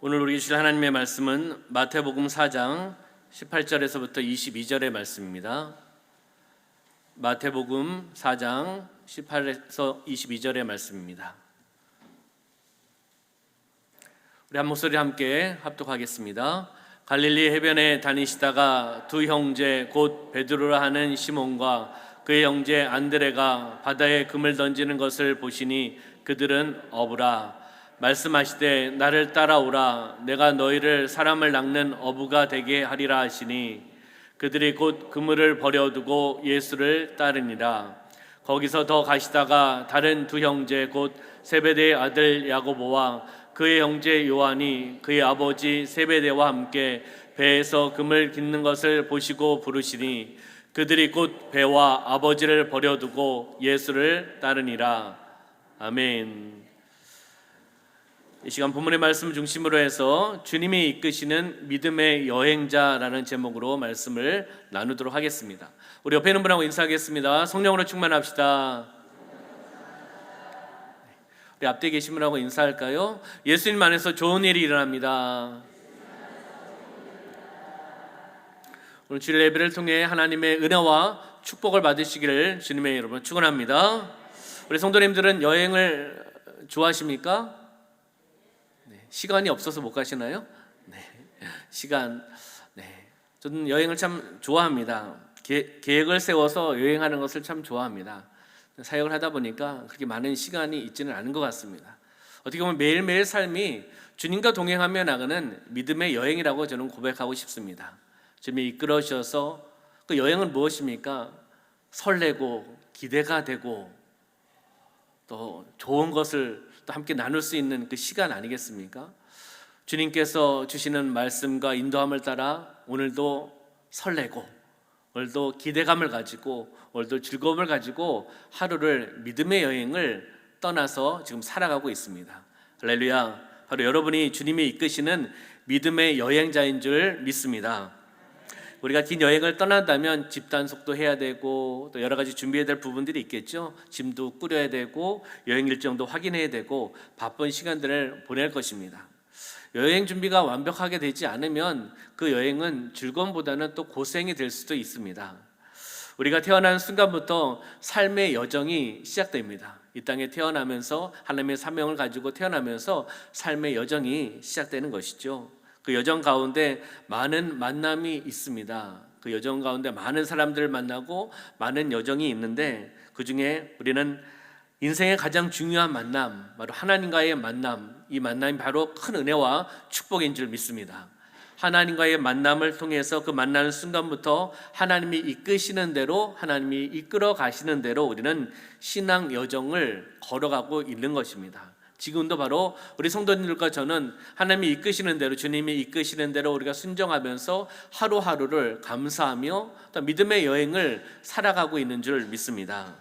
오늘 우리 주실 하나님의 말씀은 마태복음 4장 18절에서부터 22절의 말씀입니다. 마태복음 4장 18에서 22절의 말씀입니다. 우리 한 목소리 함께 합독하겠습니다. 갈릴리 해변에 다니시다가 두 형제 곧 베드로라 하는 시몬과 그의 형제 안드레가 바다에 금을 던지는 것을 보시니 그들은 어부라. 말씀하시되 나를 따라오라. 내가 너희를 사람을 낚는 어부가 되게 하리라 하시니 그들이 곧 그물을 버려두고 예수를 따르니라. 거기서 더 가시다가 다른 두 형제 곧 세베대의 아들 야고보와 그의 형제 요한이 그의 아버지 세베대와 함께 배에서 금을 깃는 것을 보시고 부르시니 그들이 곧 배와 아버지를 버려두고 예수를 따르니라. 아멘. 이 시간 본문의 말씀 중심으로 해서 주님이 이끄시는 믿음의 여행자라는 제목으로 말씀을 나누도록 하겠습니다. 우리 옆에 있는 분하고 인사하겠습니다. 성령으로 충만합시다. 우리 앞뒤에 계신 분하고 인사할까요? 예수님 안에서 좋은 일이 일어납니다. 오늘 주일 예배를 통해 하나님의 은혜와 축복을 받으시기를 주님의 이름으로 축원합니다. 우리 성도님들은 여행을 좋아하십니까? 시간이 없어서 못 가시나요? 저는 여행을 참 좋아합니다. 계획을 세워서 여행하는 것을 참 좋아합니다. 사역을 하다 보니까 그렇게 많은 시간이 있지는 않은 것 같습니다. 어떻게 보면 매일매일 삶이 주님과 동행하며 나가는 믿음의 여행이라고 저는 고백하고 싶습니다. 주님이 이끌어 주셔서 그 여행은 무엇입니까? 설레고 기대가 되고 또 좋은 것을 또 함께 나눌 수 있는 그 시간 아니겠습니까? 주님께서 주시는 말씀과 인도함을 따라 오늘도 설레고 오늘도 기대감을 가지고 오늘도 즐거움을 가지고 하루를 믿음의 여행을 떠나서 지금 살아가고 있습니다. 할렐루야. 바로 여러분이 주님이 이끄시는 믿음의 여행자인 줄 믿습니다. 우리가 긴 여행을 떠난다면 집 단속도 해야 되고 또 여러 가지 준비해야 될 부분들이 있겠죠. 짐도 꾸려야 되고 여행 일정도 확인해야 되고 바쁜 시간들을 보낼 것입니다. 여행 준비가 완벽하게 되지 않으면 그 여행은 즐거움보다는 또 고생이 될 수도 있습니다. 우리가 태어난 순간부터 삶의 여정이 시작됩니다. 이 땅에 태어나면서 하나님의 사명을 가지고 태어나면서 삶의 여정이 시작되는 것이죠. 그 여정 가운데 많은 만남이 있습니다. 그 여정 가운데 많은 사람들을 만나고 많은 여정이 있는데 그 중에 우리는 인생의 가장 중요한 만남, 바로 하나님과의 만남, 이 만남이 바로 큰 은혜와 축복인 줄 믿습니다. 하나님과의 만남을 통해서 그 만나는 순간부터 하나님이 이끄시는 대로, 하나님이 이끌어 가시는 대로 우리는 신앙 여정을 걸어가고 있는 것입니다. 지금도 바로 우리 성도님들과 저는 하나님이 이끄시는 대로, 주님이 이끄시는 대로 우리가 순종하면서 하루하루를 감사하며 또 믿음의 여행을 살아가고 있는 줄 믿습니다.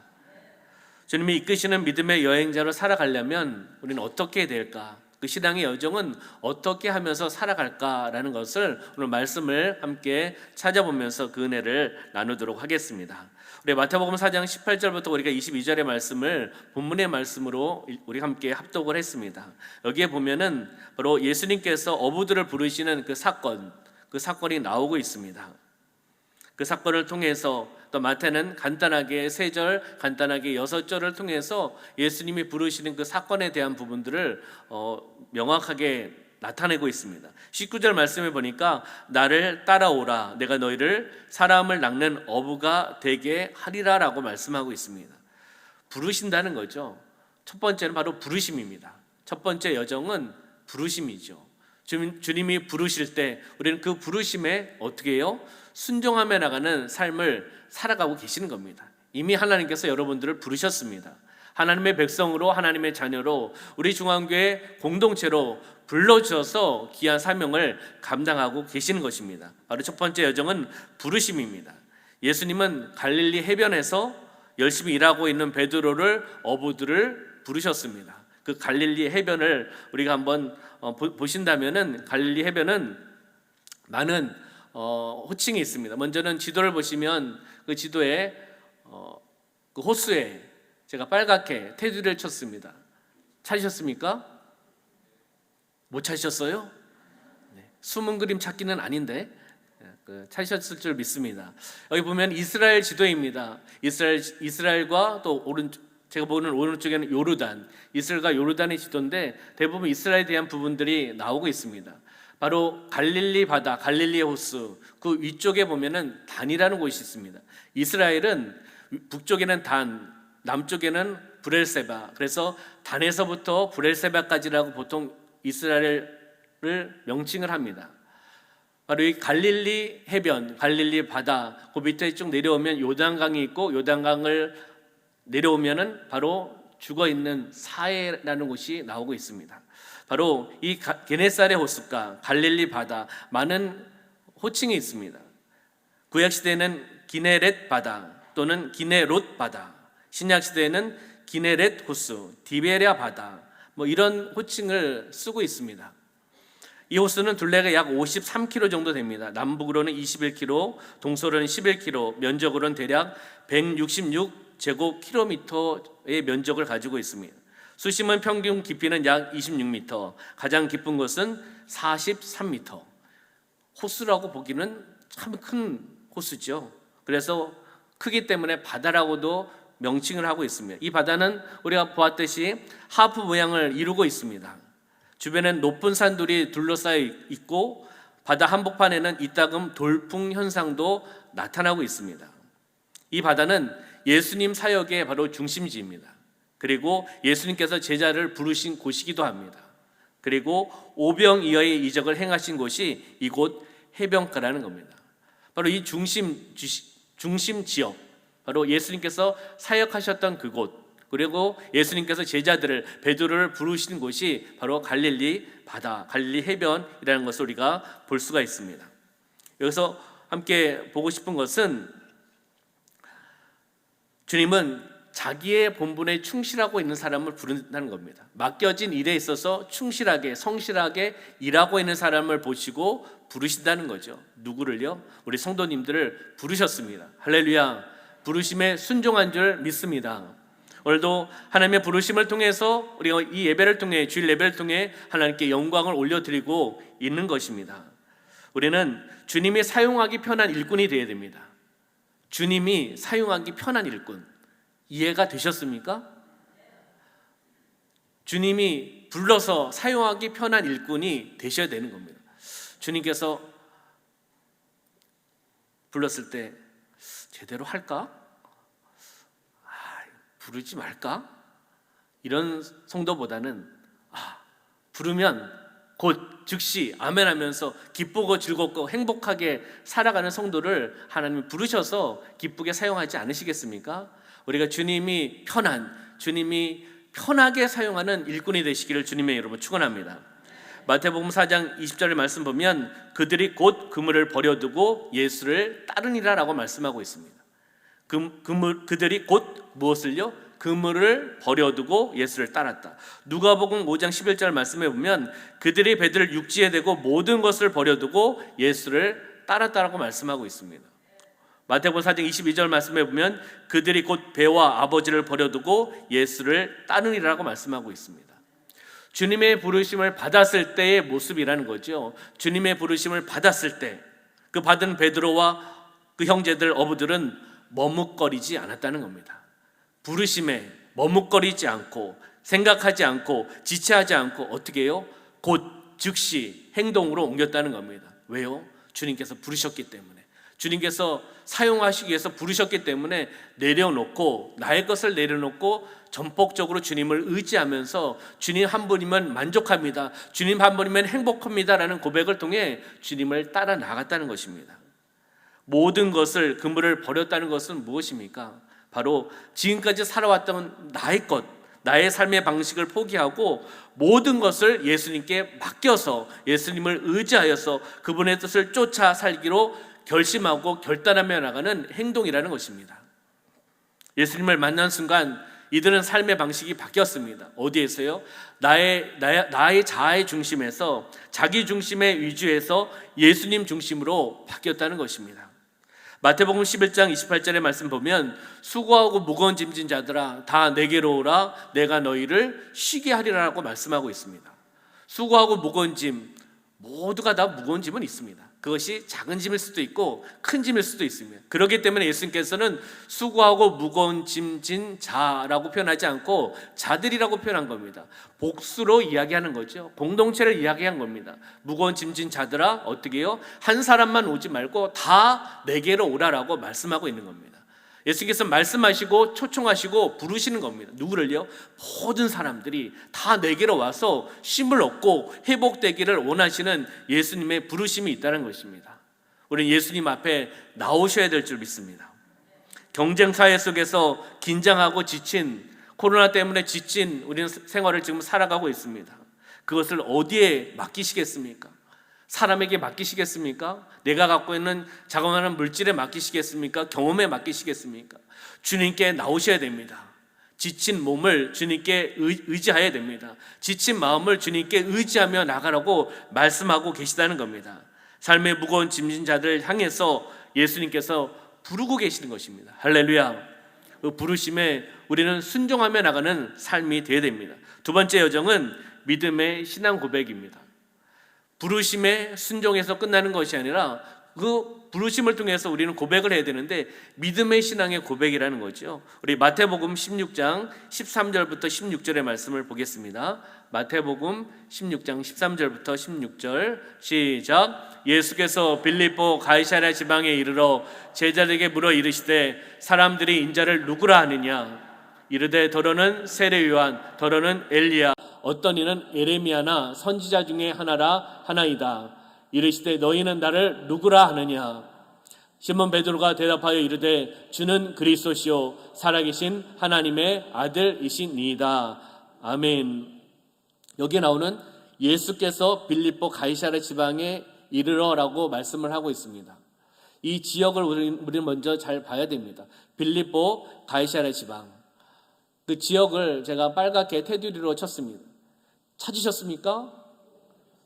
주님이 이끄시는 믿음의 여행자로 살아가려면 우리는 어떻게 해야 될까? 그 신앙의 여정은 어떻게 하면서 살아갈까라는 것을 오늘 말씀을 함께 찾아보면서 그 은혜를 나누도록 하겠습니다. 우리 마태복음 4장 18절부터 우리가 22절의 말씀을 본문의 말씀으로 우리 함께 합독을 했습니다. 여기에 보면은 바로 예수님께서 어부들을 부르시는 그 사건이 나오고 있습니다. 그 사건을 통해서 또 마태는 간단하게 3절, 간단하게 6절을 통해서 예수님이 부르시는 그 사건에 대한 부분들을 명확하게 나타내고 있습니다. 19절 말씀에 보니까 나를 따라오라. 내가 너희를 사람을 낚는 어부가 되게 하리라 라고 말씀하고 있습니다. 부르신다는 거죠. 첫 번째는 바로 부르심입니다. 첫 번째 여정은 부르심이죠. 주님이 부르실 때 우리는 그 부르심에 어떻게 해요? 순종하며 나가는 삶을 살아가고 계시는 겁니다. 이미 하나님께서 여러분들을 부르셨습니다. 하나님의 백성으로, 하나님의 자녀로, 우리 중앙교회 공동체로 불러주셔서 귀한 사명을 감당하고 계시는 것입니다. 바로 첫 번째 여정은 부르심입니다. 예수님은 갈릴리 해변에서 열심히 일하고 있는 베드로를, 어부들을 부르셨습니다. 그 갈릴리 해변을 우리가 한번 보신다면은 갈릴리 해변은 많은 호칭이 있습니다. 먼저는 지도를 보시면 그 지도에 그 호수에 제가 빨갛게 테두리를 쳤습니다. 찾으셨습니까? 못 찾으셨어요? 숨은 그림 찾기는 아닌데 찾으셨을 줄 믿습니다. 여기 보면 이스라엘 지도입니다. 이스라엘과 또 제가 보는 오른쪽에는 요르단, 이스라엘과 요르단의 지도인데 대부분 이스라엘에 대한 부분들이 나오고 있습니다. 바로 갈릴리 바다, 갈릴리의 호수, 그 위쪽에 보면은 단이라는 곳이 있습니다. 이스라엘은 북쪽에는 단, 남쪽에는 브엘세바, 그래서 단에서부터 브엘세바까지라고 보통 이스라엘을 명칭을 합니다. 바로 이 갈릴리 해변, 갈릴리 바다, 그 밑에 쭉 내려오면 요단강이 있고, 요단강을 내려오면은 바로 죽어 있는 사해라는 곳이 나오고 있습니다. 바로 이 게네사렛 호숫가, 갈릴리 바다, 많은 호칭이 있습니다. 구약 시대에는 기네렛 바다 또는 기네롯 바다, 신약 시대에는 기네렛 호수, 디베랴 바다, 이런 호칭을 쓰고 있습니다. 이 호수는 둘레가 약 53km 정도 됩니다. 남북으로는 21km, 동서로는 11km, 면적으로는 대략 166제곱킬로미터의 면적을 가지고 있습니다. 수심은 평균 깊이는 약 26m, 가장 깊은 곳은 43m. 호수라고 보기는 참 큰 호수죠. 그래서 크기 때문에 바다라고도 명칭을 하고 있습니다. 이 바다는 우리가 보았듯이 하프 모양을 이루고 있습니다. 주변엔 높은 산들이 둘러싸여 있고 바다 한복판에는 이따금 돌풍 현상도 나타나고 있습니다. 이 바다는 예수님 사역의 바로 중심지입니다. 그리고 예수님께서 제자를 부르신 곳이기도 합니다. 그리고 오병이어의 이적을 행하신 곳이 이곳 해변가라는 겁니다. 바로 이 중심 지역, 바로 예수님께서 사역하셨던 그곳, 그리고 예수님께서 제자들을, 베드로를 부르신 곳이 바로 갈릴리 바다, 갈릴리 해변이라는 것을 우리가 볼 수가 있습니다. 여기서 함께 보고 싶은 것은 주님은 자기의 본분에 충실하고 있는 사람을 부른다는 겁니다. 맡겨진 일에 있어서 충실하게, 성실하게 일하고 있는 사람을 보시고 부르신다는 거죠. 누구를요? 우리 성도님들을 부르셨습니다. 할렐루야. 부르심에 순종한 줄 믿습니다. 오늘도 하나님의 부르심을 통해서 우리가 이 예배를 통해, 주일 예배를 통해 하나님께 영광을 올려드리고 있는 것입니다. 우리는 주님이 사용하기 편한 일꾼이 되어야 됩니다. 주님이 사용하기 편한 일꾼, 이해가 되셨습니까? 주님이 불러서 사용하기 편한 일꾼이 되셔야 되는 겁니다. 주님께서 불렀을 때 제대로 할까? 부르지 말까? 이런 성도보다는 부르면 곧 즉시 아멘하면서 기쁘고 즐겁고 행복하게 살아가는 성도를 하나님이 부르셔서 기쁘게 사용하지 않으시겠습니까? 우리가 주님이 편하게 사용하는 일꾼이 되시기를 주님의 이름으로 축원합니다. 마태복음 4장 20절의 말씀 보면 그들이 곧 그물을 버려두고 예수를 따르니라라고 말씀하고 있습니다. 그들이 곧 무엇을요? 그물을 버려두고 예수를 따랐다. 누가복음 5장 11절 말씀에 보면 그들이 배들을 육지에 대고 모든 것을 버려두고 예수를 따랐다라고 말씀하고 있습니다. 마태복음 4장 22절 말씀에 보면 그들이 곧 배와 아버지를 버려두고 예수를 따르니라고 말씀하고 있습니다. 주님의 부르심을 받았을 때의 모습이라는 거죠. 주님의 부르심을 받았을 때 그 받은 베드로와 그 형제들, 어부들은 머뭇거리지 않았다는 겁니다. 부르심에 머뭇거리지 않고 생각하지 않고 지체하지 않고 어떻게 해요? 곧 즉시 행동으로 옮겼다는 겁니다. 왜요? 주님께서 부르셨기 때문에, 주님께서 사용하시기 위해서 부르셨기 때문에 내려놓고, 나의 것을 내려놓고 전폭적으로 주님을 의지하면서 주님 한 분이면 만족합니다, 주님 한 분이면 행복합니다 라는 고백을 통해 주님을 따라 나갔다는 것입니다. 모든 것을, 그물을 버렸다는 것은 무엇입니까? 바로 지금까지 살아왔던 나의 것, 나의 삶의 방식을 포기하고 모든 것을 예수님께 맡겨서 예수님을 의지하여서 그분의 뜻을 쫓아 살기로 결심하고 결단하며 나가는 행동이라는 것입니다. 예수님을 만난 순간 이들은 삶의 방식이 바뀌었습니다. 어디에서요? 나의 자아의 중심에서, 자기 중심의 위주에서 예수님 중심으로 바뀌었다는 것입니다. 마태복음 11장 28절의 말씀 보면 수고하고 무거운 짐진 자들아 다 내게로 오라 내가 너희를 쉬게 하리라고 말씀하고 있습니다. 수고하고 무거운 짐, 모두가 다 무거운 짐은 있습니다. 그것이 작은 짐일 수도 있고 큰 짐일 수도 있습니다. 그렇기 때문에 예수님께서는 수고하고 무거운 짐 진 자라고 표현하지 않고 자들이라고 표현한 겁니다. 복수로 이야기하는 거죠. 공동체를 이야기한 겁니다. 무거운 짐 진 자들아, 어떻게 해요? 한 사람만 오지 말고 다 내게로 오라라고 말씀하고 있는 겁니다. 예수님께서 말씀하시고 초청하시고 부르시는 겁니다. 누구를요? 모든 사람들이 다 내게로 와서 쉼을 얻고 회복되기를 원하시는 예수님의 부르심이 있다는 것입니다. 우리는 예수님 앞에 나오셔야 될 줄 믿습니다. 경쟁 사회 속에서 긴장하고 지친, 코로나 때문에 지친 우리는 생활을 지금 살아가고 있습니다. 그것을 어디에 맡기시겠습니까? 사람에게 맡기시겠습니까? 내가 갖고 있는 자그마한 물질에 맡기시겠습니까? 경험에 맡기시겠습니까? 주님께 나오셔야 됩니다. 지친 몸을 주님께 의지해야 됩니다. 지친 마음을 주님께 의지하며 나가라고 말씀하고 계시다는 겁니다. 삶의 무거운 짐진 자들을 향해서 예수님께서 부르고 계시는 것입니다. 할렐루야. 그 부르심에 우리는 순종하며 나가는 삶이 되어야 됩니다. 두 번째 여정은 믿음의 신앙 고백입니다. 부르심에 순종해서 끝나는 것이 아니라 그 부르심을 통해서 우리는 고백을 해야 되는데 믿음의 신앙의 고백이라는 거죠. 우리 마태복음 16장 13절부터 16절의 말씀을 보겠습니다. 마태복음 16장 13절부터 16절 시작. 예수께서 빌립보 가이사랴 지방에 이르러 제자들에게 물어 이르시되 사람들이 인자를 누구라 하느냐? 이르되 더러는 세례 요한, 더러는 엘리야, 어떤 이는 에레미야나 선지자 중에 하나라 하나이다. 이르시되 너희는 나를 누구라 하느냐? 시몬 베드로가 대답하여 이르되 주는 그리스도시요 살아계신 하나님의 아들이시니이다. 아멘. 여기에 나오는 예수께서 빌립보 가이사랴 지방에 이르러라고 말씀을 하고 있습니다. 이 지역을 우리는 먼저 잘 봐야 됩니다. 빌립보 가이사랴 지방. 그 지역을 제가 빨갛게 테두리로 쳤습니다. 찾으셨습니까?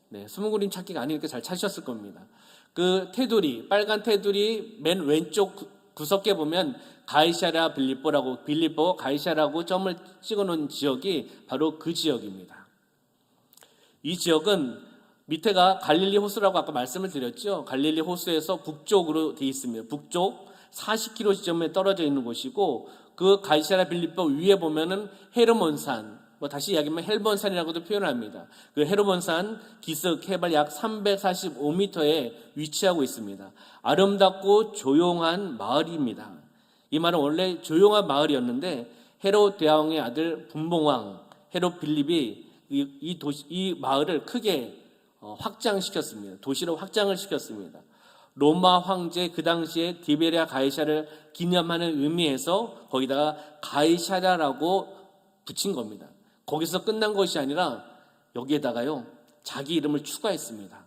네, 숨은 그림 찾기가 아니니까 잘 찾으셨을 겁니다. 그 테두리, 빨간 테두리 맨 왼쪽 구석에 보면 가이사랴 빌립보라고, 빌립보 가이사랴라고 점을 찍어놓은 지역이 바로 그 지역입니다. 이 지역은 밑에가 갈릴리 호수라고 아까 말씀을 드렸죠. 갈릴리 호수에서 북쪽으로 되어 있습니다. 북쪽 40km 지점에 떨어져 있는 곳이고, 그 가이사랴 빌립보 위에 보면은 헤르몬산, 다시 이야기하면 헬본산이라고도 표현합니다. 그 헤르몬산 기슭 해발 약 345m에 위치하고 있습니다. 아름답고 조용한 마을입니다. 이 말은 원래 조용한 마을이었는데 헤롯 대왕의 아들 분봉왕 헤롯 빌립이 이 마을을 크게 확장시켰습니다. 도시로 확장을 시켰습니다. 로마 황제 그 당시에 디베리아 가이사를 기념하는 의미에서 거기다가 가이사랴라고 붙인 겁니다. 거기서 끝난 것이 아니라 여기에다가요 자기 이름을 추가했습니다.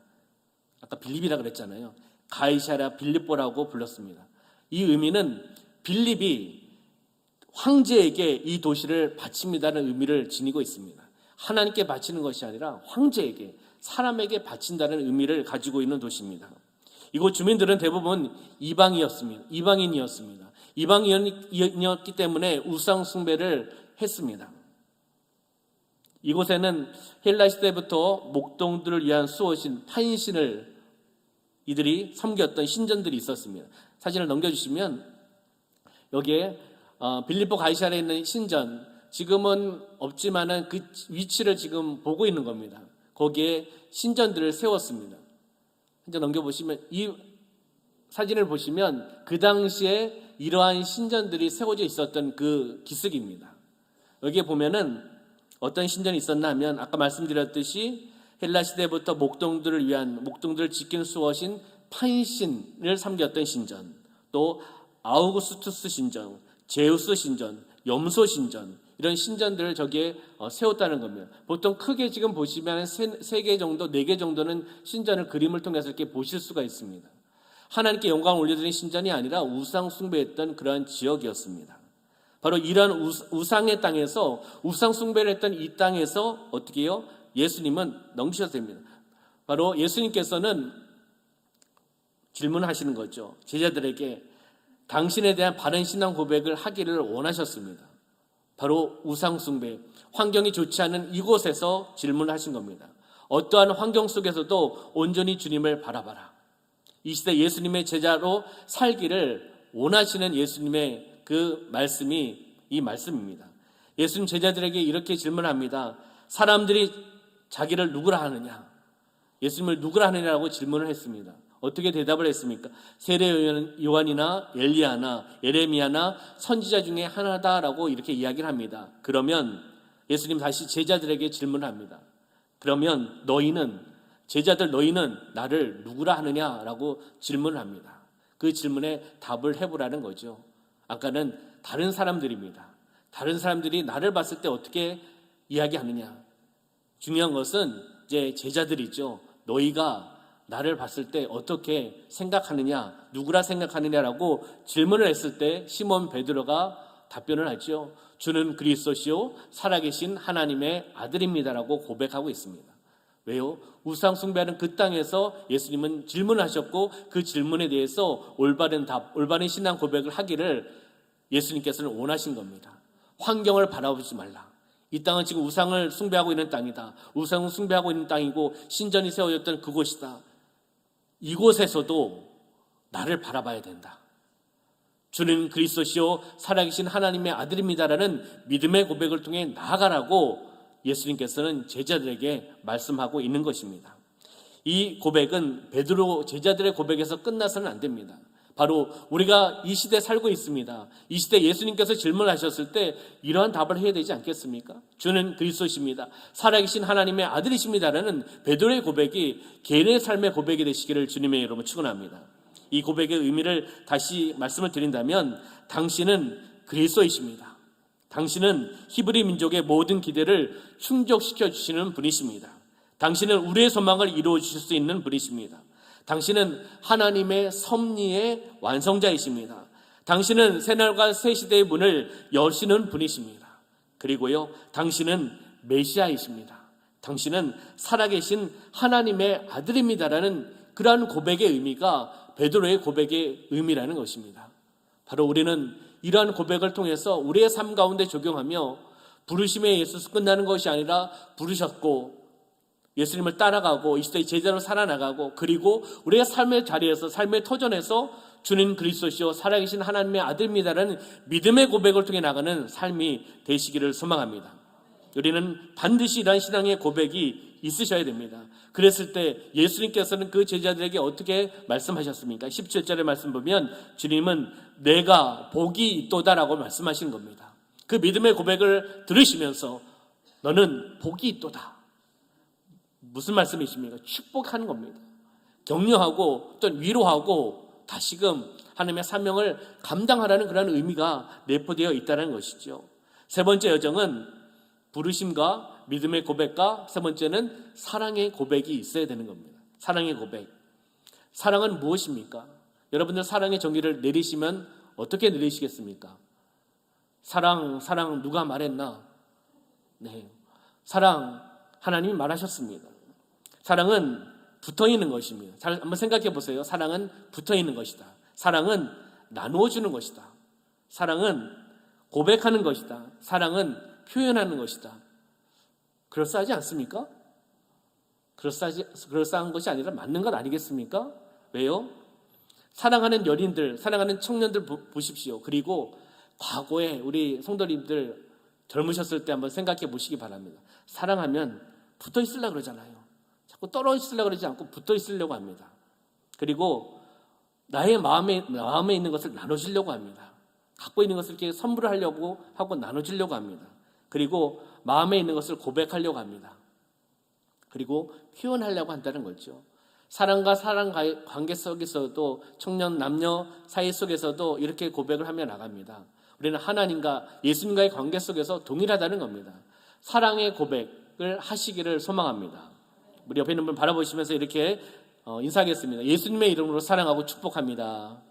아까 빌립이라 그랬잖아요. 가이사랴 빌립보라고 불렀습니다. 이 의미는 빌립이 황제에게 이 도시를 바칩니다는 의미를 지니고 있습니다. 하나님께 바치는 것이 아니라 황제에게, 사람에게 바친다는 의미를 가지고 있는 도시입니다. 이곳 주민들은 대부분 이방인이었습니다. 이방인이었기 때문에 우상 숭배를 했습니다. 이곳에는 헬라 시대부터 목동들을 위한 수호신 판신을 이들이 섬겼던 신전들이 있었습니다. 사진을 넘겨주시면 여기에 빌립보 가이사랴에 있는 신전, 지금은 없지만은 그 위치를 지금 보고 있는 겁니다. 거기에 신전들을 세웠습니다. 이제 넘겨보시면 이 사진을 보시면 그 당시에 이러한 신전들이 세워져 있었던 그 기슭입니다. 여기에 보면은 어떤 신전이 있었나 하면 아까 말씀드렸듯이 헬라 시대부터 목동들을 지키는 수호신 판신을 섬겼던 신전, 또 아우구스투스 신전, 제우스 신전, 염소 신전, 이런 신전들을 저기에 세웠다는 겁니다. 보통 크게 지금 보시면 3개 정도, 4개 정도는 신전을 그림을 통해서 이렇게 보실 수가 있습니다. 하나님께 영광을 올려드리는 신전이 아니라 우상 숭배했던 그러한 지역이었습니다. 바로 이러한 우상의 땅에서, 우상 숭배를 했던 이 땅에서 어떻게 해요? 예수님은 넘기셔도 됩니다. 바로 예수님께서는 질문하시는 거죠. 제자들에게 당신에 대한 바른 신앙 고백을 하기를 원하셨습니다. 바로 우상 숭배, 환경이 좋지 않은 이곳에서 질문하신 겁니다. 어떠한 환경 속에서도 온전히 주님을 바라봐라. 이 시대 예수님의 제자로 살기를 원하시는 예수님의 그 말씀이 이 말씀입니다. 예수님 제자들에게 이렇게 질문합니다. 사람들이 자기를 누구라 하느냐? 예수님을 누구라 하느냐라고 질문을 했습니다. 어떻게 대답을 했습니까? 세례 요한이나 엘리야나 예레미야나 선지자 중에 하나다라고 이렇게 이야기를 합니다. 그러면 예수님 다시 제자들에게 질문합니다. 그러면 제자들 너희는 나를 누구라 하느냐라고 질문을 합니다. 그 질문에 답을 해보라는 거죠. 아까는 다른 사람들입니다. 다른 사람들이 나를 봤을 때 어떻게 이야기하느냐. 중요한 것은 이제 제자들이죠. 너희가 나를 봤을 때 어떻게 생각하느냐, 누구라 생각하느냐라고 질문을 했을 때 시몬 베드로가 답변을 하죠. 주는 그리스도시요 살아계신 하나님의 아들입니다라고 고백하고 있습니다. 왜요? 우상 숭배하는 그 땅에서 예수님은 질문하셨고 그 질문에 대해서 올바른 답, 올바른 신앙 고백을 하기를 예수님께서는 원하신 겁니다. 환경을 바라보지 말라. 이 땅은 지금 우상을 숭배하고 있는 땅이다. 우상을 숭배하고 있는 땅이고 신전이 세워졌던 그곳이다. 이곳에서도 나를 바라봐야 된다. 주는 그리스도시요 살아계신 하나님의 아들입니다라는 믿음의 고백을 통해 나아가라고 예수님께서는 제자들에게 말씀하고 있는 것입니다. 이 고백은 베드로 제자들의 고백에서 끝나서는 안 됩니다. 바로 우리가 이 시대에 살고 있습니다. 이 시대에 예수님께서 질문하셨을 때 이러한 답을 해야 되지 않겠습니까? 주는 그리스도십니다. 살아계신 하나님의 아들이십니다라는 베드로의 고백이 개인의 삶의 고백이 되시기를 주님의 이름으로 축원합니다. 이 고백의 의미를 다시 말씀을 드린다면 당신은 그리스도이십니다. 당신은 히브리 민족의 모든 기대를 충족시켜 주시는 분이십니다. 당신은 우리의 소망을 이루어 주실 수 있는 분이십니다. 당신은 하나님의 섭리의 완성자이십니다. 당신은 새날과 새 시대의 문을 여시는 분이십니다. 그리고요, 당신은 메시아이십니다. 당신은 살아계신 하나님의 아들입니다라는 그러한 고백의 의미가 베드로의 고백의 의미라는 것입니다. 바로 우리는 이러한 고백을 통해서 우리의 삶 가운데 적용하며 부르심에 의해서 끝나는 것이 아니라 부르셨고 예수님을 따라가고 이 시대의 제자로 살아나가고 그리고 우리의 삶의 자리에서 삶의 터전에서 주는 그리스도시요 살아계신 하나님의 아들입니다라는 믿음의 고백을 통해 나가는 삶이 되시기를 소망합니다. 우리는 반드시 이러한 신앙의 고백이 있으셔야 됩니다. 그랬을 때 예수님께서는 그 제자들에게 어떻게 말씀하셨습니까? 17절의 말씀 보면 주님은 내가 복이 있도다라고 말씀하신 겁니다. 그 믿음의 고백을 들으시면서 너는 복이 있도다. 무슨 말씀이십니까? 축복하는 겁니다. 격려하고 또 위로하고 다시금 하나님의 사명을 감당하라는 그런 의미가 내포되어 있다는 것이죠. 세 번째 여정은 부르심과 믿음의 고백과 세 번째는 사랑의 고백이 있어야 되는 겁니다. 사랑의 고백. 사랑은 무엇입니까? 여러분들 사랑의 정의를 내리시면 어떻게 내리시겠습니까? 사랑 누가 말했나? 네, 사랑 하나님이 말하셨습니다. 사랑은 붙어있는 것입니다. 한번 생각해 보세요. 사랑은 붙어있는 것이다. 사랑은 나누어주는 것이다. 사랑은 고백하는 것이다. 사랑은 표현하는 것이다. 그럴싸하지 않습니까? 그럴싸한 것이 아니라 맞는 것 아니겠습니까? 왜요? 사랑하는 여린들, 사랑하는 청년들 보십시오. 그리고 과거에 우리 성도님들 젊으셨을 때 한번 생각해 보시기 바랍니다. 사랑하면 붙어 있으려고 그러잖아요. 자꾸 떨어지려고 그러지 않고 붙어 있으려고 합니다. 그리고 나의 마음에 있는 것을 나눠주려고 합니다. 갖고 있는 것을 이렇게 선물을 하려고 하고 나눠주려고 합니다. 그리고 마음에 있는 것을 고백하려고 합니다. 그리고 표현하려고 한다는 거죠. 사랑과 사랑 관계 속에서도 청년 남녀 사이 속에서도 이렇게 고백을 하며 나갑니다. 우리는 하나님과 예수님과의 관계 속에서 동일하다는 겁니다. 사랑의 고백을 하시기를 소망합니다. 우리 옆에 있는 분 바라보시면서 이렇게 인사하겠습니다. 예수님의 이름으로 사랑하고 축복합니다.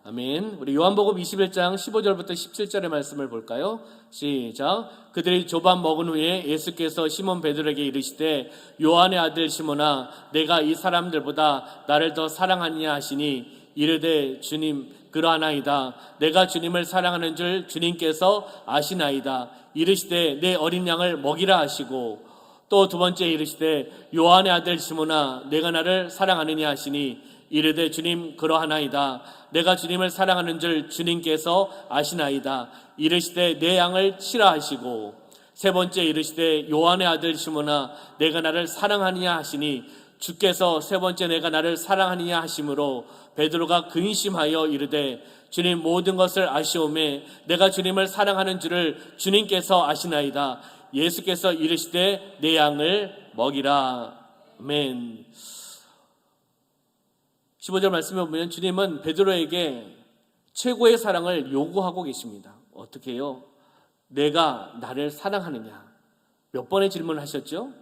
아멘. 우리 요한복음 21장 15절부터 17절의 말씀을 볼까요? 시작. 그들이 조반 먹은 후에 예수께서 시몬 베드로에게 이르시되 요한의 아들 시몬아 내가 이 사람들보다 나를 더 사랑하느냐 하시니 이르되 주님 그러하나이다. 내가 주님을 사랑하는 줄 주님께서 아시나이다. 이르시되 내 어린 양을 먹이라 하시고 또 두 번째 이르시되 요한의 아들 시몬아 내가 나를 사랑하느냐 하시니 이르되 주님 그러하나이다. 내가 주님을 사랑하는 줄 주님께서 아시나이다. 이르시되 내 양을 치라 하시고 세 번째 이르시되 요한의 아들 시몬아 내가 나를 사랑하느냐 하시니 주께서 세 번째 내가 나를 사랑하느냐 하심으로 베드로가 근심하여 이르되 주님 모든 것을 아시오매 내가 주님을 사랑하는 줄을 주님께서 아시나이다. 예수께서 이르시되 내 양을 먹이라. 아멘. 15절 말씀에 보면 주님은 베드로에게 최고의 사랑을 요구하고 계십니다. 어떻게 해요? 내가 나를 사랑하느냐? 몇 번의 질문을 하셨죠?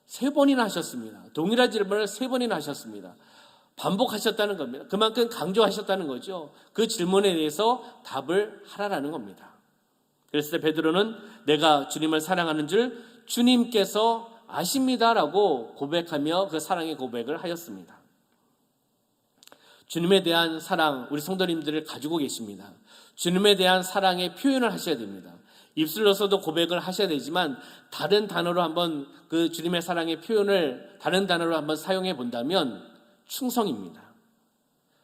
3번이나 하셨습니다. 동일한 질문을 3번이나 하셨습니다. 반복하셨다는 겁니다. 그만큼 강조하셨다는 거죠. 그 질문에 대해서 답을 하라라는 겁니다. 그래서 베드로는 내가 주님을 사랑하는 줄 주님께서 아십니다라고 고백하며 그 사랑의 고백을 하였습니다. 주님에 대한 사랑, 우리 성도님들을 가지고 계십니다. 주님에 대한 사랑의 표현을 하셔야 됩니다. 입술로서도 고백을 하셔야 되지만 다른 단어로 한번 그 주님의 사랑의 표현을 다른 단어로 한번 사용해 본다면 충성입니다.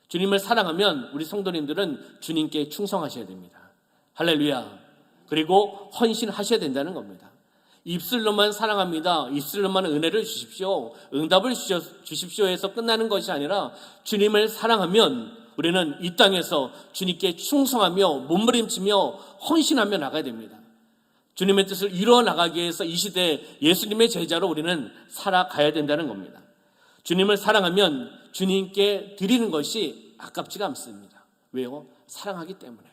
주님을 사랑하면 우리 성도님들은 주님께 충성하셔야 됩니다. 할렐루야. 그리고 헌신하셔야 된다는 겁니다. 입술로만 사랑합니다. 입술로만 은혜를 주십시오. 응답을 주십시오 해서 끝나는 것이 아니라 주님을 사랑하면 우리는 이 땅에서 주님께 충성하며 몸부림치며 헌신하며 나가야 됩니다. 주님의 뜻을 이루어 나가기 위해서 이 시대에 예수님의 제자로 우리는 살아가야 된다는 겁니다. 주님을 사랑하면 주님께 드리는 것이 아깝지가 않습니다. 왜요? 사랑하기 때문에.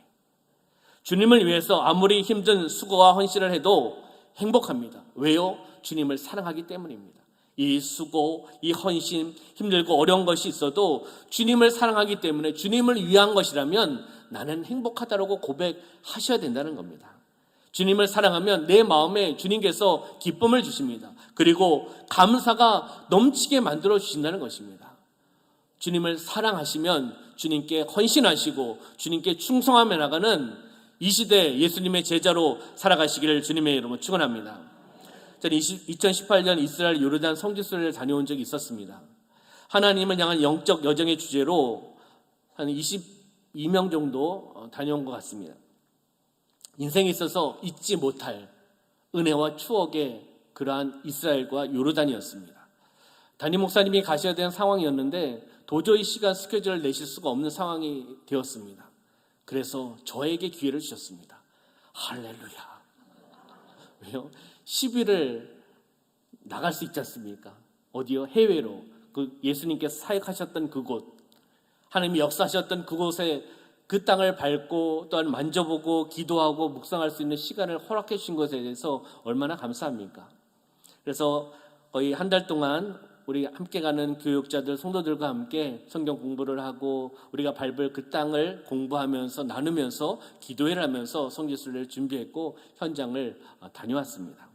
주님을 위해서 아무리 힘든 수고와 헌신을 해도 행복합니다. 왜요? 주님을 사랑하기 때문입니다. 이 수고, 이 헌신, 힘들고 어려운 것이 있어도 주님을 사랑하기 때문에 주님을 위한 것이라면 나는 행복하다라고 고백하셔야 된다는 겁니다. 주님을 사랑하면 내 마음에 주님께서 기쁨을 주십니다. 그리고 감사가 넘치게 만들어 주신다는 것입니다. 주님을 사랑하시면 주님께 헌신하시고 주님께 충성하며 나가는 이 시대 예수님의 제자로 살아가시기를 주님의 이름으로 축원합니다. 저는 2018년 이스라엘 요르단 성지순례를 다녀온 적이 있었습니다. 하나님을 향한 영적 여정의 주제로 한 22명 정도 다녀온 것 같습니다. 인생에 있어서 잊지 못할 은혜와 추억의 그러한 이스라엘과 요르단이었습니다. 담임 목사님이 가셔야 되는 상황이었는데 도저히 시간 스케줄을 내실 수가 없는 상황이 되었습니다. 그래서 저에게 기회를 주셨습니다. 할렐루야. 왜요? 10일을 나갈 수 있지 않습니까? 어디요? 해외로. 그 예수님께서 사역하셨던 그곳, 하나님이 역사하셨던 그곳에 그 땅을 밟고 또한 만져보고 기도하고 묵상할 수 있는 시간을 허락해 주신 것에 대해서 얼마나 감사합니까? 그래서 거의 한 달 동안 우리 함께 가는 교육자들, 성도들과 함께 성경 공부를 하고 우리가 밟을 그 땅을 공부하면서 나누면서 기도회를 하면서 성지순례를 준비했고 현장을 다녀왔습니다.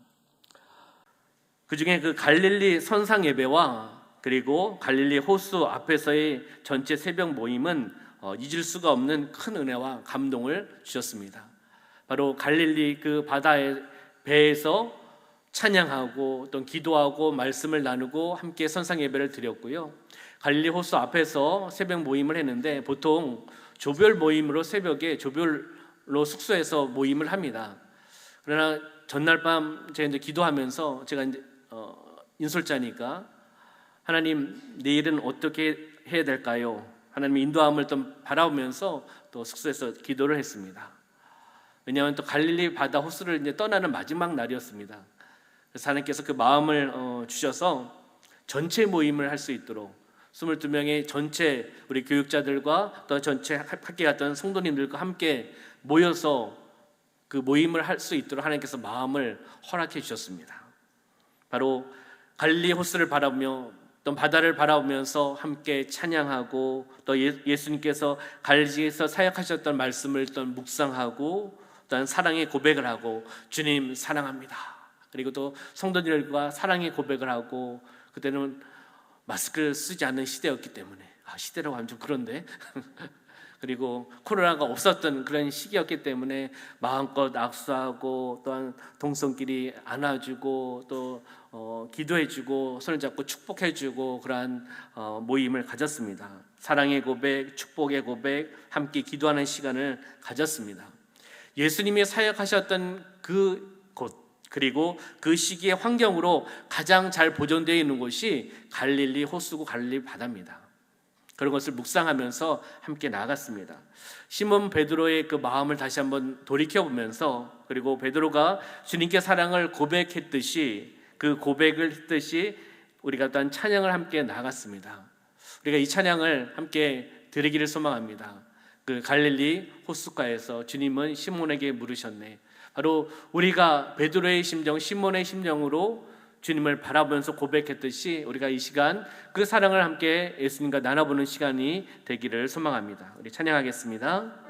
그 중에 그 갈릴리 선상 예배와 그리고 갈릴리 호수 앞에서의 전체 새벽 모임은 잊을 수가 없는 큰 은혜와 감동을 주셨습니다. 바로 갈릴리 그 바다의 배에서 찬양하고 또 기도하고 말씀을 나누고 함께 선상 예배를 드렸고요. 갈릴리 호수 앞에서 새벽 모임을 했는데 보통 조별 모임으로 새벽에 조별로 숙소에서 모임을 합니다. 그러나 전날 밤 제가 이제 기도하면서 제가 이제 인솔자니까 하나님 내일은 어떻게 해야 될까요? 하나님의 인도함을 좀 바라보면서 또 숙소에서 기도를 했습니다. 왜냐하면 또 갈릴리 바다 호수를 이제 떠나는 마지막 날이었습니다. 그래서 하나님께서 그 마음을 주셔서 전체 모임을 할 수 있도록 22명의 전체 우리 교육자들과 또 전체 함께 갔던 성도님들과 함께 모여서 그 모임을 할 수 있도록 하나님께서 마음을 허락해 주셨습니다. 바로 갈릴리 호수를 바라보며 또 바다를 바라보면서 함께 찬양하고 또 예수님께서 갈릴리에서 사역하셨던 말씀을 또 묵상하고 또한 사랑의 고백을 하고 주님 사랑합니다. 그리고 또 성도들과 사랑의 고백을 하고 그때는 마스크를 쓰지 않는 시대였기 때문에 시대라고 하면 좀 그런데 그리고 코로나가 없었던 그런 시기였기 때문에 마음껏 악수하고 또한 동성끼리 안아주고 또 기도해주고 손을 잡고 축복해주고 그러한 모임을 가졌습니다. 사랑의 고백, 축복의 고백, 함께 기도하는 시간을 가졌습니다. 예수님이 사역하셨던 그 곳, 그리고 그 시기의 환경으로 가장 잘 보존되어 있는 곳이 갈릴리 호수구 갈릴리 바다입니다. 그런 것을 묵상하면서 함께 나아갔습니다. 시몬 베드로의 그 마음을 다시 한번 돌이켜보면서, 그리고 베드로가 주님께 사랑을 고백했듯이 그 고백을 했듯이 우리가 또한 찬양을 함께 나아갔습니다. 우리가 이 찬양을 함께 드리기를 소망합니다. 그 갈릴리 호숫가에서 주님은 시몬에게 물으셨네. 바로 우리가 베드로의 심정, 시몬의 심정으로 주님을 바라보면서 고백했듯이 우리가 이 시간 그 사랑을 함께 예수님과 나눠보는 시간이 되기를 소망합니다. 우리 찬양하겠습니다.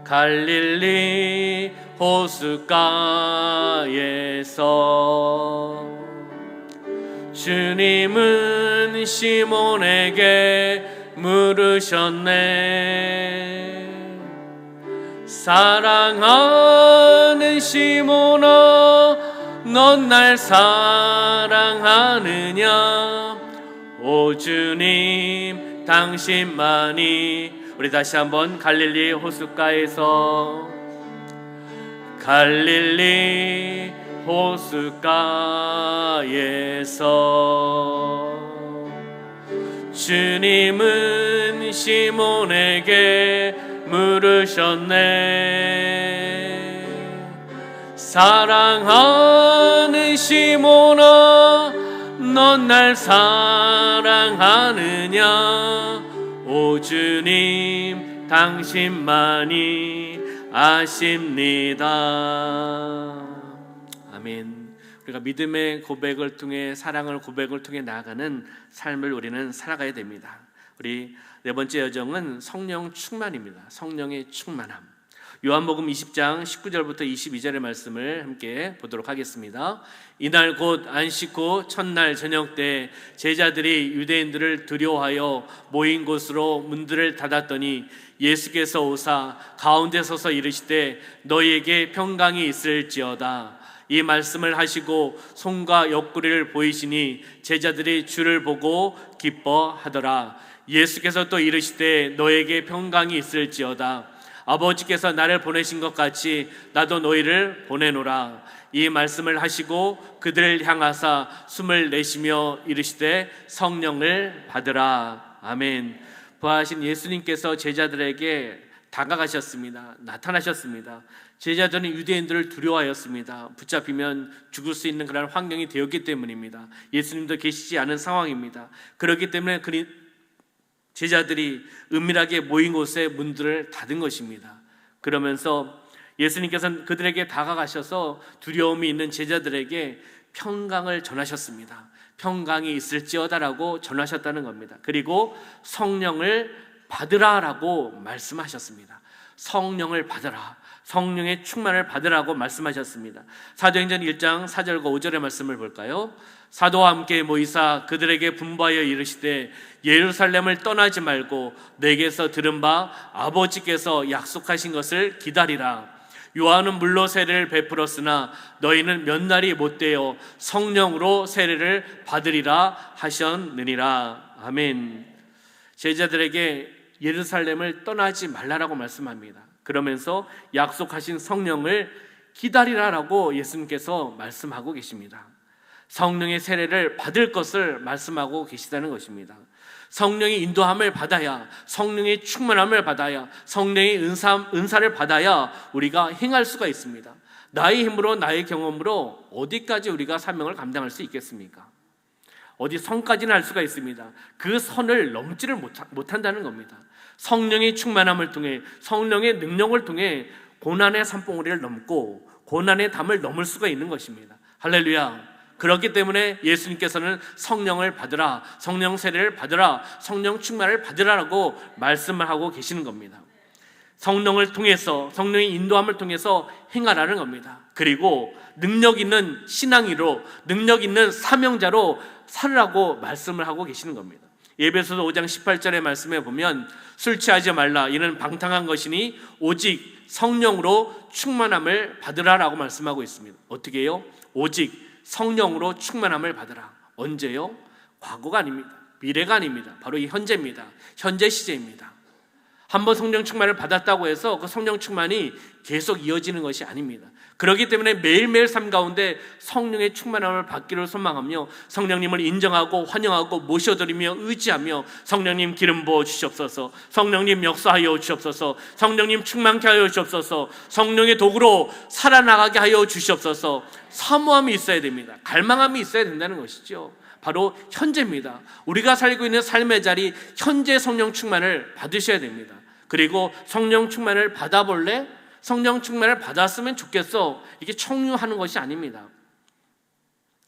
갈릴리 호숫가에서 주님은 시몬에게 물으셨네. 사랑하는 시몬아, 넌 날 사랑하느냐? 오 주님, 당신만이. 우리 다시 한번 갈릴리 호숫가에서, 갈릴리 호숫가에서 주님은 시몬에게 물으셨네. 사랑하는 시몬아, 넌 날 사랑하느냐? 오 주님, 당신만이 아십니다. 아멘. 우리가 믿음의 고백을 통해, 사랑을 고백을 통해 나아가는 삶을 우리는 살아가야 됩니다. 우리 네 번째 여정은 성령 충만입니다. 성령의 충만함. 요한복음 20장 19절부터 22절의 말씀을 함께 보도록 하겠습니다. 이날 곧 안식 후 첫날 저녁 때 제자들이 유대인들을 두려워하여 모인 곳으로 문들을 닫았더니 예수께서 오사 가운데 서서 이르시되 너희에게 평강이 있을지어다. 이 말씀을 하시고 손과 옆구리를 보이시니 제자들이 주를 보고 기뻐하더라. 예수께서 또 이르시되 너에게 평강이 있을지어다. 아버지께서 나를 보내신 것 같이 나도 너희를 보내노라. 이 말씀을 하시고 그들을 향하사 숨을 내쉬며 이르시되 성령을 받으라. 아멘. 부활하신 예수님께서 제자들에게 다가가셨습니다. 나타나셨습니다. 제자들은 유대인들을 두려워하였습니다. 붙잡히면 죽을 수 있는 그런 환경이 되었기 때문입니다. 예수님도 계시지 않은 상황입니다. 그렇기 때문에 제자들이 은밀하게 모인 곳에 문들을 닫은 것입니다. 그러면서 예수님께서는 그들에게 다가가셔서 두려움이 있는 제자들에게 평강을 전하셨습니다. 평강이 있을지어다라고 전하셨다는 겁니다. 그리고 성령을 받으라라고 말씀하셨습니다. 성령을 받으라, 성령의 충만을 받으라고 말씀하셨습니다. 사도행전 1장 4절과 5절의 말씀을 볼까요? 사도와 함께 모이사 그들에게 분부하여 이르시되 예루살렘을 떠나지 말고 내게서 들은 바 아버지께서 약속하신 것을 기다리라. 요한은 물로 세례를 베풀었으나 너희는 몇 날이 못되어 성령으로 세례를 받으리라 하셨느니라. 아멘. 제자들에게 예루살렘을 떠나지 말라라고 말씀합니다. 그러면서 약속하신 성령을 기다리라라고 예수님께서 말씀하고 계십니다. 성령의 세례를 받을 것을 말씀하고 계시다는 것입니다. 성령의 인도함을 받아야, 성령의 충만함을 받아야, 성령의 은사를 받아야 우리가 행할 수가 있습니다. 나의 힘으로, 나의 경험으로 어디까지 우리가 사명을 감당할 수 있겠습니까? 어디 선까지는 할 수가 있습니다. 그 선을 넘지를 못한다는 겁니다. 성령의 충만함을 통해, 성령의 능력을 통해 고난의 산봉우리를 넘고 고난의 담을 넘을 수가 있는 것입니다. 할렐루야. 그렇기 때문에 예수님께서는 성령을 받으라, 성령 세례를 받으라, 성령 충만을 받으라라고 말씀을 하고 계시는 겁니다. 성령을 통해서, 성령의 인도함을 통해서 행하라는 겁니다. 그리고 능력 있는 신앙이로, 능력 있는 사명자로 살으라고 말씀을 하고 계시는 겁니다. 에베소서 5장 18절의 말씀에 보면 술 취하지 말라, 이는 방탕한 것이니 오직 성령으로 충만함을 받으라라고 말씀하고 있습니다. 어떻게 해요? 오직 성령으로 충만함을 받으라. 언제요? 과거가 아닙니다. 미래가 아닙니다. 바로 이 현재입니다. 현재 시제입니다. 한번 성령 충만을 받았다고 해서 그 성령 충만이 계속 이어지는 것이 아닙니다. 그렇기 때문에 매일매일 삶 가운데 성령의 충만함을 받기를 소망하며 성령님을 인정하고 환영하고 모셔드리며 의지하며 성령님 기름 부어 주시옵소서, 성령님 역사하여 주시옵소서, 성령님 충만케 하여 주시옵소서, 성령의 도구로 살아나가게 하여 주시옵소서. 사모함이 있어야 됩니다. 갈망함이 있어야 된다는 것이죠. 바로 현재입니다. 우리가 살고 있는 삶의 자리, 현재 성령 충만을 받으셔야 됩니다. 그리고 성령 충만을 받아볼래? 성령 충만을 받았으면 좋겠어, 이게 청유하는 것이 아닙니다.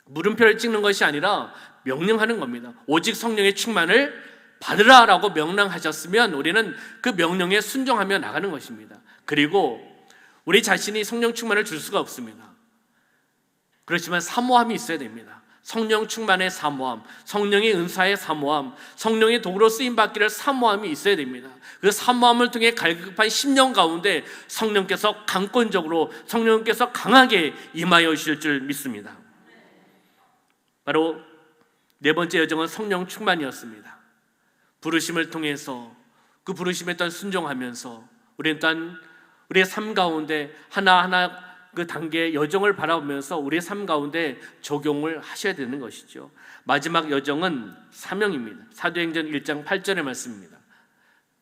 물음표를 찍는 것이 아니라 명령하는 겁니다. 오직 성령의 충만을 받으라라고 명령하셨으면 우리는 그 명령에 순종하며 나가는 것입니다. 그리고 우리 자신이 성령 충만을 줄 수가 없습니다. 그렇지만 사모함이 있어야 됩니다. 성령 충만의 사모함, 성령의 은사의 사모함, 성령의 도구로 쓰임받기를 사모함이 있어야 됩니다. 그 사모함을 통해 갈급한 심령 가운데 성령께서 강권적으로, 성령께서 강하게 임하여 주실 줄 믿습니다. 바로 네 번째 여정은 성령 충만이었습니다. 부르심을 통해서 그 부르심에 또한 순종하면서 우리는 또한 우리의 삶 가운데 하나하나 그 단계의 여정을 바라보면서 우리의 삶 가운데 적용을 하셔야 되는 것이죠. 마지막 여정은 사명입니다. 사도행전 1장 8절의 말씀입니다.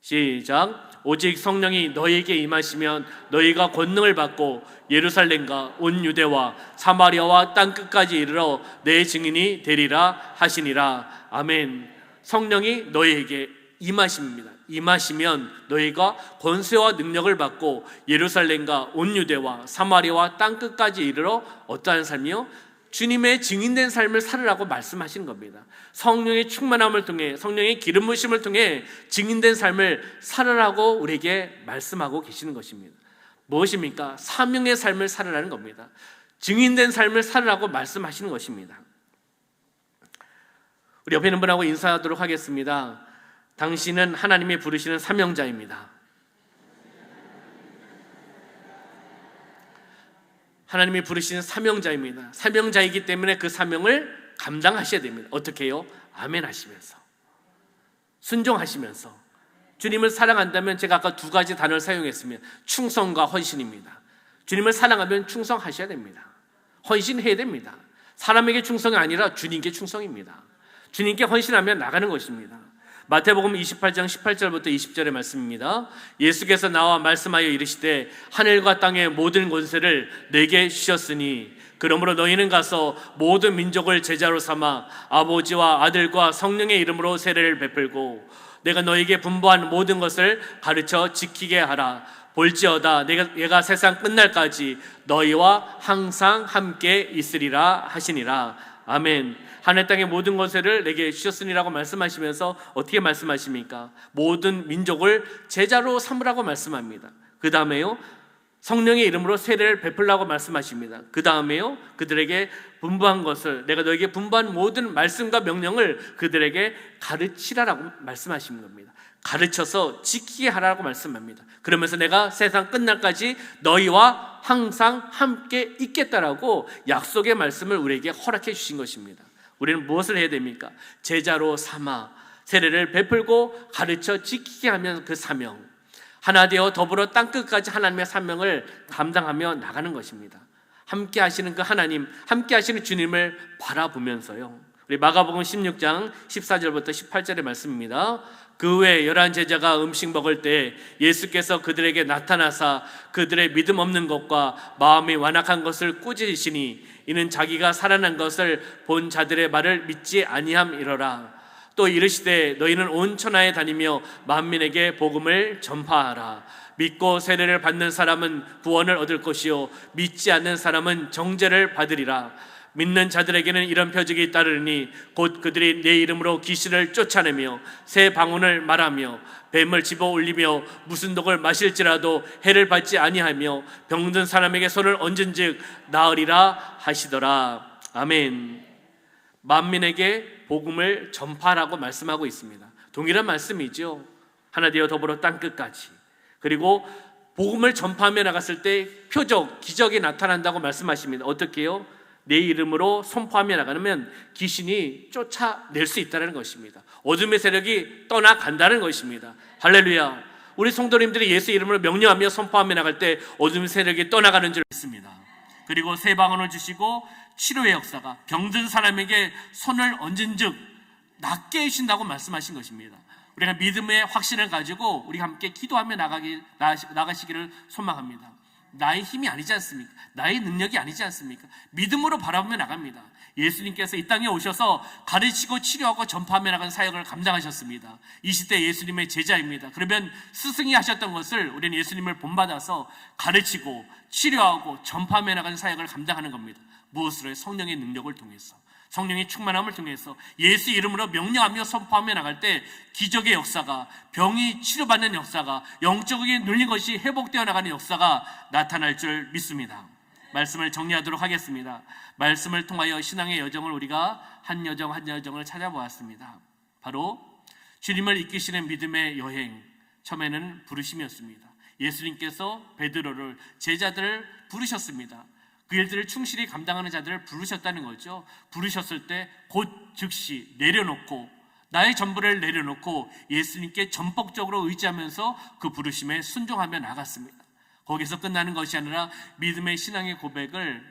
시작. 오직 성령이 너희에게 임하시면 너희가 권능을 받고 예루살렘과 온 유대와 사마리아와 땅끝까지 이르러 내 증인이 되리라 하시니라. 아멘. 성령이 너희에게 임하십니다. 임하시면 너희가 권세와 능력을 받고 예루살렘과 온 유대와 사마리아와 땅끝까지 이르러 어떠한 삶이요? 주님의 증인된 삶을 살으라고 말씀하시는 겁니다. 성령의 충만함을 통해, 성령의 기름 부으심을 통해 증인된 삶을 살으라고 우리에게 말씀하고 계시는 것입니다. 무엇입니까? 사명의 삶을 살으라는 겁니다. 증인된 삶을 살으라고 말씀하시는 것입니다. 우리 옆에 있는 분하고 인사하도록 하겠습니다. 당신은 하나님이 부르시는 사명자입니다. 하나님이 부르시는 사명자입니다. 사명자이기 때문에 그 사명을 감당하셔야 됩니다. 어떻게 해요? 아멘 하시면서, 순종하시면서. 주님을 사랑한다면 제가 아까 두 가지 단어를 사용했습니다. 충성과 헌신입니다. 주님을 사랑하면 충성하셔야 됩니다. 헌신해야 됩니다. 사람에게 충성이 아니라 주님께 충성입니다. 주님께 헌신하며 나가는 것입니다. 마태복음 28장 18절부터 20절의 말씀입니다. 예수께서 나와 말씀하여 이르시되 하늘과 땅의 모든 권세를 내게 주셨으니 그러므로 너희는 가서 모든 민족을 제자로 삼아 아버지와 아들과 성령의 이름으로 세례를 베풀고 내가 너희에게 분부한 모든 것을 가르쳐 지키게 하라. 볼지어다 내가 세상 끝날까지 너희와 항상 함께 있으리라 하시니라. 아멘. 하늘 땅의 모든 권세를 내게 주셨으니라고 말씀하시면서 어떻게 말씀하십니까? 모든 민족을 제자로 삼으라고 말씀합니다. 그 다음에요, 성령의 이름으로 세례를 베풀라고 말씀하십니다. 그 다음에요, 그들에게 분부한 것을, 내가 너에게 분부한 모든 말씀과 명령을 그들에게 가르치라라고 말씀하시는 겁니다. 가르쳐서 지키게 하라고 말씀합니다. 그러면서 내가 세상 끝날까지 너희와 항상 함께 있겠다라고 약속의 말씀을 우리에게 허락해 주신 것입니다. 우리는 무엇을 해야 됩니까? 제자로 삼아 세례를 베풀고 가르쳐 지키게 하면 그 사명, 하나 되어 더불어 땅끝까지 하나님의 사명을 감당하며 나가는 것입니다. 함께 하시는 그 하나님, 함께 하시는 주님을 바라보면서요. 우리 마가복음 16장 14절부터 18절의 말씀입니다. 그 후에 11 제자가 음식 먹을 때 예수께서 그들에게 나타나사 그들의 믿음 없는 것과 마음이 완악한 것을 꾸짖으시니 이는 자기가 살아난 것을 본 자들의 말을 믿지 아니함이러라. 또 이르시되 너희는 온 천하에 다니며 만민에게 복음을 전파하라. 믿고 세례를 받는 사람은 구원을 얻을 것이요 믿지 않는 사람은 정죄를 받으리라. 믿는 자들에게는 이런 표적이 따르니 곧 그들이 내 이름으로 귀신을 쫓아내며 새 방언을 말하며 뱀을 집어 올리며 무슨 독을 마실지라도 해를 받지 아니하며 병든 사람에게 손을 얹은즉 나으리라 하시더라. 아멘. 만민에게 복음을 전파하라고 말씀하고 있습니다. 동일한 말씀이죠. 하나 되어 더불어 땅끝까지. 그리고 복음을 전파하며 나갔을 때 표적, 기적이 나타난다고 말씀하십니다. 어떻게 해요? 내 이름으로 선포하며 나가면 귀신이 쫓아낼 수 있다는 것입니다. 어둠의 세력이 떠나간다는 것입니다. 할렐루야. 우리 성도님들이 예수 이름으로 명령하며 선포하며 나갈 때 어둠의 세력이 떠나가는 줄 믿습니다. 그리고 새 방언을 주시고 치료의 역사가 병든 사람에게 손을 얹은 즉 낫게 해주신다고 말씀하신 것입니다. 우리가 믿음의 확신을 가지고 우리 함께 기도하며 나가시기를 소망합니다. 나의 힘이 아니지 않습니까? 나의 능력이 아니지 않습니까? 믿음으로 바라보며 나갑니다. 예수님께서 이 땅에 오셔서 가르치고 치료하고 전파하며 나간 사역을 감당하셨습니다. 20대 예수님의 제자입니다. 그러면 스승이 하셨던 것을 우리는 예수님을 본받아서 가르치고 치료하고 전파하며 나간 사역을 감당하는 겁니다. 무엇으로요? 성령의 능력을 통해서, 성령의 충만함을 통해서 예수 이름으로 명령하며 선포하며 나갈 때 기적의 역사가, 병이 치료받는 역사가, 영적인 눌린 것이 회복되어 나가는 역사가 나타날 줄 믿습니다. 말씀을 정리하도록 하겠습니다. 말씀을 통하여 신앙의 여정을 우리가 한 여정 한 여정을 찾아보았습니다. 바로 주님을 이끄시는 믿음의 여행, 처음에는 부르심이었습니다. 예수님께서 베드로를, 제자들을 부르셨습니다. 그 일들을 충실히 감당하는 자들을 부르셨다는 거죠. 부르셨을 때 곧 즉시 내려놓고, 나의 전부를 내려놓고 예수님께 전폭적으로 의지하면서 그 부르심에 순종하며 나갔습니다. 거기서 끝나는 것이 아니라 믿음의 신앙의 고백을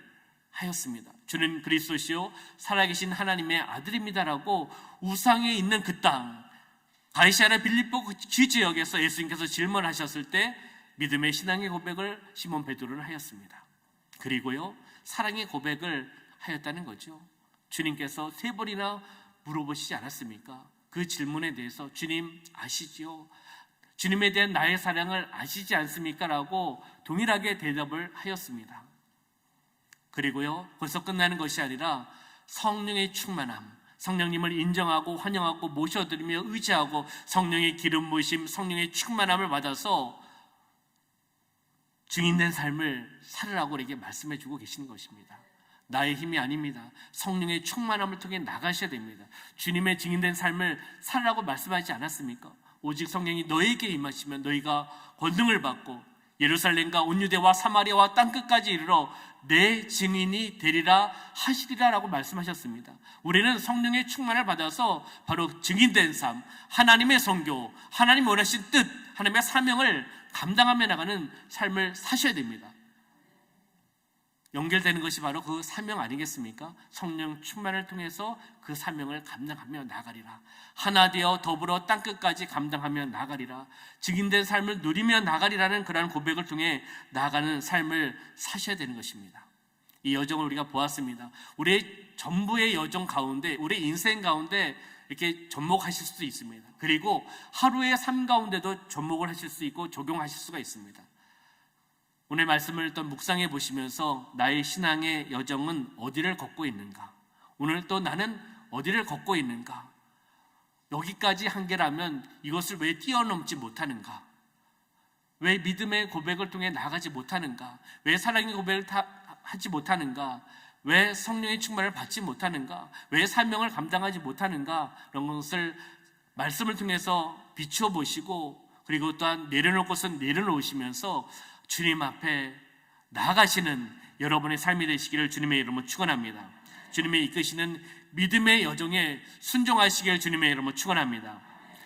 하였습니다. 주는 그리스도시요 살아계신 하나님의 아들입니다라고 우상에 있는 그 땅 가이사랴 빌립보 지역에서 예수님께서 질문하셨을 때 믿음의 신앙의 고백을 시몬 베드로는 하였습니다. 그리고요 사랑의 고백을 하였다는 거죠. 주님께서 3번이나 물어보시지 않았습니까? 그 질문에 대해서 주님 아시지요? 주님에 대한 나의 사랑을 아시지 않습니까? 라고 동일하게 대답을 하였습니다. 그리고요 벌써 끝나는 것이 아니라 성령의 충만함, 성령님을 인정하고 환영하고 모셔드리며 의지하고 성령의 기름 부으심, 성령의 충만함을 받아서 증인된 삶을 살으라고 우리에게 말씀해주고 계시는 것입니다. 나의 힘이 아닙니다. 성령의 충만함을 통해 나가셔야 됩니다. 주님의 증인된 삶을 살으라고 말씀하지 않았습니까? 오직 성령이 너에게 임하시면 너희가 권능을 받고 예루살렘과 온 유대와 사마리아와 땅끝까지 이르러 내 증인이 되리라 하시리라 라고 말씀하셨습니다. 우리는 성령의 충만을 받아서 바로 증인된 삶, 하나님의 선교, 하나님 원하신 뜻, 하나님의 사명을 감당하며 나가는 삶을 사셔야 됩니다. 연결되는 것이 바로 그 사명 아니겠습니까? 성령 충만을 통해서 그 사명을 감당하며 나가리라. 하나 되어 더불어 땅끝까지 감당하며 나가리라. 증인된 삶을 누리며 나가리라는 그러한 고백을 통해 나아가는 삶을 사셔야 되는 것입니다. 이 여정을 우리가 보았습니다. 우리의 전부의 여정 가운데, 우리 인생 가운데 이렇게 접목하실 수도 있습니다. 그리고 하루의 삶 가운데도 접목을 하실 수 있고 적용하실 수가 있습니다. 오늘 말씀을 또 묵상해 보시면서 나의 신앙의 여정은 어디를 걷고 있는가? 오늘 또 나는 어디를 걷고 있는가? 여기까지 한계라면 이것을 왜 뛰어넘지 못하는가? 왜 믿음의 고백을 통해 나가지 못하는가? 왜 사랑의 고백을 하지 못하는가? 왜 성령의 충만을 받지 못하는가? 왜 사명을 감당하지 못하는가? 이런 것을 말씀을 통해서 비추어 보시고, 그리고 또한 내려놓을 것은 내려놓으시면서 주님 앞에 나아가시는 여러분의 삶이 되시기를 주님의 이름으로 축원합니다. 주님의 이끄시는 믿음의 여정에 순종하시기를 주님의 이름으로 축원합니다.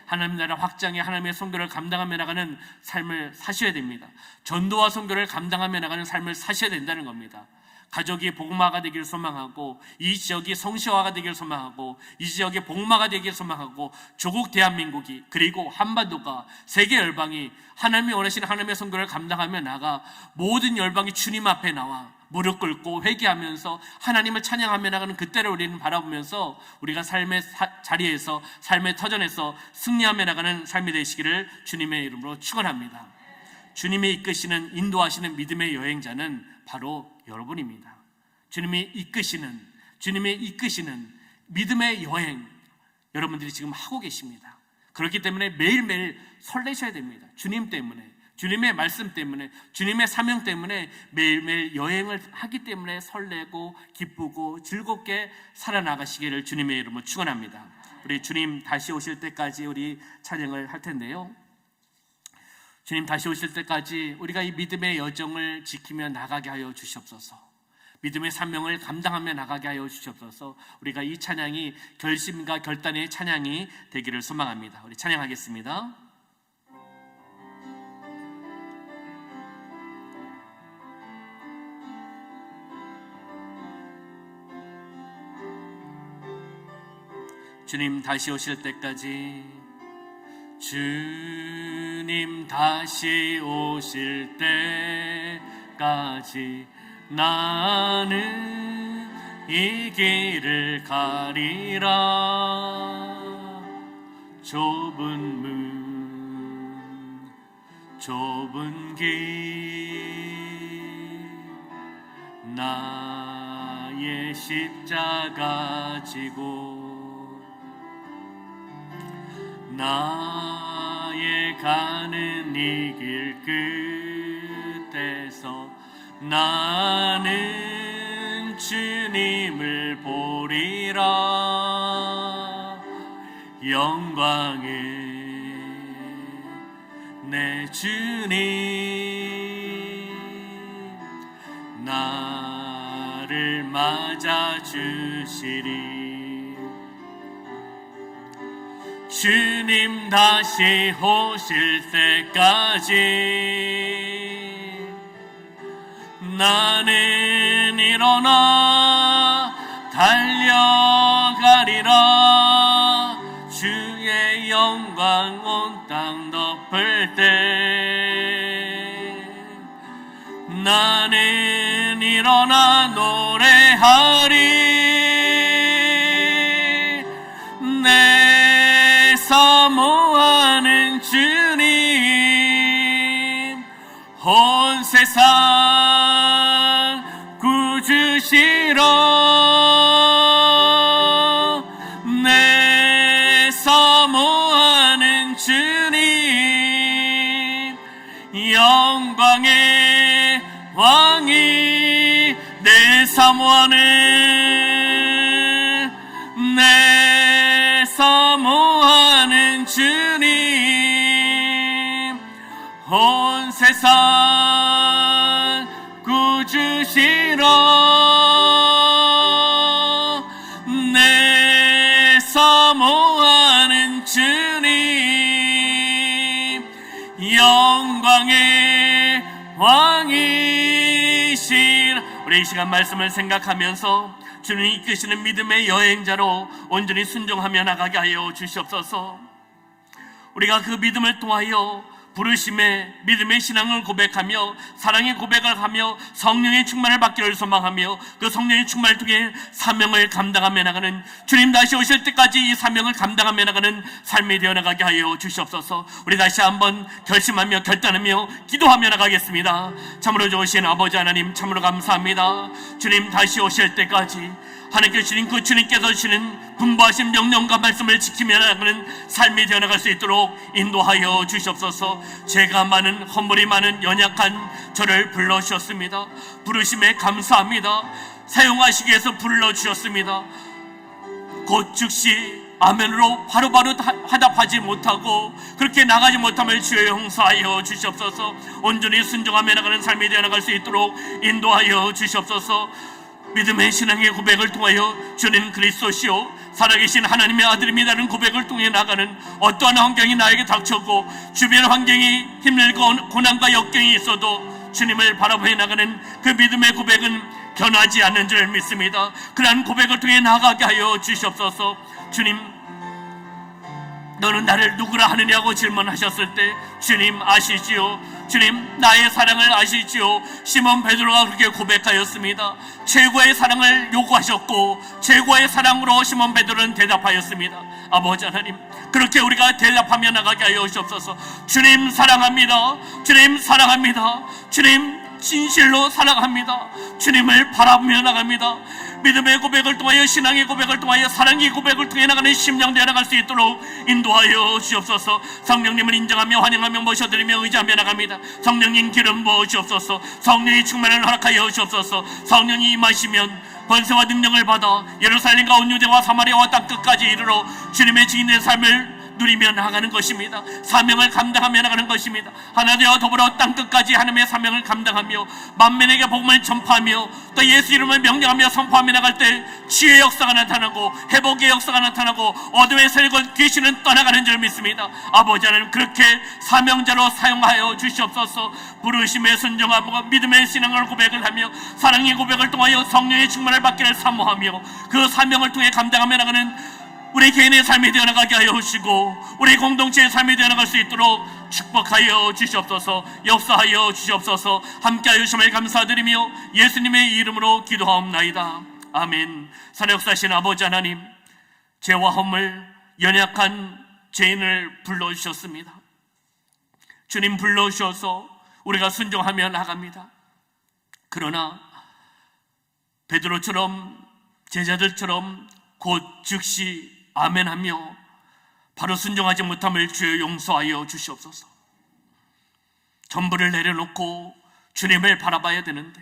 하나님 나라 확장에 하나님의 선교를 감당하며 나가는 삶을 사셔야 됩니다. 전도와 선교를 감당하며 나가는 삶을 사셔야 된다는 겁니다. 가족이 복음화가 되기를 소망하고, 이 지역이 성시화가 되기를 소망하고, 이 지역이 복음화가 되기를 소망하고, 조국 대한민국이, 그리고 한반도가, 세계 열방이 하나님이 원하시는 하나님의 선교를 감당하며 나가 모든 열방이 주님 앞에 나와 무릎 꿇고 회개하면서 하나님을 찬양하며 나가는 그때를 우리는 바라보면서 우리가 삶의 자리에서, 삶의 터전에서 승리하며 나가는 삶이 되시기를 주님의 이름으로 축원합니다. 주님이 이끄시는, 인도하시는 믿음의 여행자는 바로 여러분입니다. 주님이 이끄시는 믿음의 여행, 여러분들이 지금 하고 계십니다. 그렇기 때문에 매일매일 설레셔야 됩니다. 주님 때문에, 주님의 말씀 때문에, 주님의 사명 때문에 매일매일 여행을 하기 때문에 설레고 기쁘고 즐겁게 살아나가시기를 주님의 이름으로 축원합니다. 우리 주님 다시 오실 때까지 우리 찬양을 할 텐데요, 주님 다시 오실 때까지 우리가 이 믿음의 여정을 지키며 나가게 하여 주시옵소서. 믿음의 사명을 감당하며 나가게 하여 주시옵소서. 우리가 이 찬양이 결심과 결단의 찬양이 되기를 소망합니다. 우리 찬양하겠습니다. 주님 다시 오실 때까지, 주님 다시 오실 때까지 나는 이 길을 가리라. 좁은 문, 좁은 길, 나의 십자가 지고 나의 가는 이 길 끝에서 나는 주님을 보리라. 영광의 내 주님 나를 맞아주시리. 주님 다시 오실 때까지 나는 일어나 달려가리라. 주의 영광 온 땅 덮을 때 나는 일어나 노래하리. 내 사모하는 주님 온 세상 구주시러. 내 사모하는 주님 영광의 왕이 내 사모하는 내 사모하는 주님 온 세상 구주시러. 내 사모하는 주님 영광의 왕이시라. 우리 이 시간 말씀을 생각하면서 주님이 이끄시는 믿음의 여행자로 온전히 순종하며 나가게 하여 주시옵소서. 우리가 그 믿음을 통하여 부르심의 믿음의 신앙을 고백하며 사랑의 고백을 하며 성령의 충만을 받기를 소망하며 그 성령의 충만을 통해 사명을 감당하며 나가는, 주님 다시 오실 때까지 이 사명을 감당하며 나가는 삶이 되어 나가게 하여 주시옵소서. 우리 다시 한번 결심하며 결단하며 기도하며 나가겠습니다. 참으로 좋으신 아버지 하나님, 참으로 감사합니다. 주님 다시 오실 때까지 하나님께 주신 그 주님께서 주시는 분부하신 명령과 말씀을 지키며 나가는 삶이 되어나갈 수 있도록 인도하여 주시옵소서. 죄가 많은, 허물이 많은 연약한 저를 불러주셨습니다. 부르심에 감사합니다. 사용하시기 위해서 불러주셨습니다. 곧 즉시 아멘으로 바로바로 화답하지 못하고 그렇게 나가지 못함을 주여 용서하여 주시옵소서. 온전히 순종하며 나가는 삶이 되어나갈 수 있도록 인도하여 주시옵소서. 믿음의 신앙의 고백을 통하여 주님 그리스도시요 살아계신 하나님의 아들입니다는 고백을 통해 나가는 어떠한 환경이 나에게 닥쳤고 주변 환경이 힘들고 고난과 역경이 있어도 주님을 바라보며 나가는 그 믿음의 고백은 변하지 않는 줄 믿습니다. 그러한 고백을 통해 나가게 하여 주시옵소서. 주님, 너는 나를 누구라 하느냐고 질문하셨을 때 주님 아시지요. 주님, 나의 사랑을 아시지요. 시몬 베드로가 그렇게 고백하였습니다. 최고의 사랑을 요구하셨고 최고의 사랑으로 시몬 베드로는 대답하였습니다. 아버지 하나님, 그렇게 우리가 대답하며 나가게 하여 주옵소서. 주님 사랑합니다. 주님 사랑합니다. 주님 진실로 사랑합니다. 주님을 바라보며 나갑니다. 믿음의 고백을 통하여 신앙의 고백을 통하여 사랑의 고백을 통해 나가는 심령 되어 나갈 수 있도록 인도하여 주옵소서. 성령님을 인정하며 환영하며 모셔드리며 의지하며 나갑니다. 성령님 기름 부어 주옵소서. 성령의 충만을 허락하여 주옵소서. 성령이 임하시면 권세와 능력을 받아 예루살렘과 온 유대와 사마리아와 땅끝까지 이르러 주님의 증인된 삶을 누리며 나가는 것입니다. 사명을 감당하며 나가는 것입니다. 하나 되어 더불어 땅끝까지 하나님의 사명을 감당하며 만민에게 복음을 전파하며 또 예수 이름을 명령하며 선포하며 나갈 때 치유의 역사가 나타나고 회복의 역사가 나타나고 어둠의 세력은 귀신은 떠나가는 줄 믿습니다. 아버지 하나님, 그렇게 사명자로 사용하여 주시옵소서. 부르심에 순종하고 믿음의 신앙을 고백을 하며 사랑의 고백을 통하여 성령의 충만을 받기를 사모하며 그 사명을 통해 감당하며 나가는 우리 개인의 삶이 되어나가게 하여 주시고 우리 공동체의 삶이 되어나갈 수 있도록 축복하여 주시옵소서. 역사하여 주시옵소서. 함께하여 주심을 감사드리며 예수님의 이름으로 기도하옵나이다. 아멘. 산역사신 아버지 하나님, 죄와 허물 연약한 죄인을 불러주셨습니다. 주님 불러주셔서 우리가 순종하며 나갑니다. 그러나 베드로처럼 제자들처럼 곧 즉시 아멘하며 바로 순종하지 못함을 주여 용서하여 주시옵소서. 전부를 내려놓고 주님을 바라봐야 되는데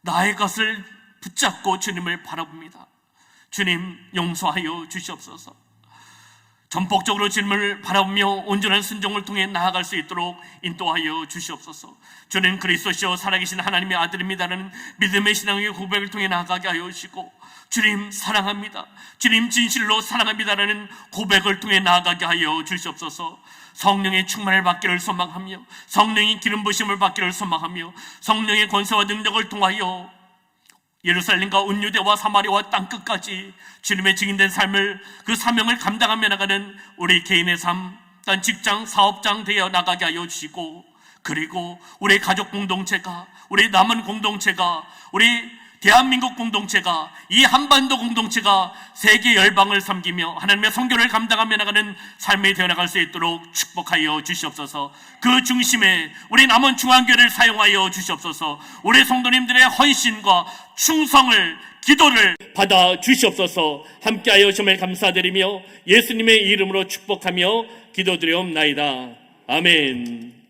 나의 것을 붙잡고 주님을 바라봅니다. 주님 용서하여 주시옵소서. 전폭적으로 주님을 바라보며 온전한 순종을 통해 나아갈 수 있도록 인도하여 주시옵소서. 주님 그리스도시요 살아계신 하나님의 아들입니다라는 믿음의 신앙의 고백을 통해 나아가게 하여 주시고, 주님 사랑합니다, 주님 진실로 사랑합니다라는 고백을 통해 나아가게 하여 주시옵소서. 성령의 충만을 받기를 소망하며 성령의 기름 부심을 받기를 소망하며 성령의 권세와 능력을 통하여 예루살렘과 온 유대와 사마리아와 땅끝까지 주님의 증인된 삶을, 그 사명을 감당하며 나가는 우리 개인의 삶, 단 직장, 사업장 되어 나가게 하여 주시고, 그리고 우리 가족 공동체가, 우리 남은 공동체가, 우리 대한민국 공동체가, 이 한반도 공동체가 세계 열방을 섬기며 하나님의 선교를 감당하며 나가는 삶이 되어나갈 수 있도록 축복하여 주시옵소서. 그 중심에 우리 남은 중앙교회를 사용하여 주시옵소서. 우리 성도님들의 헌신과 충성을, 기도를 받아 주시옵소서. 함께하여 주심을 감사드리며 예수님의 이름으로 축복하며 기도드리옵나이다. 아멘.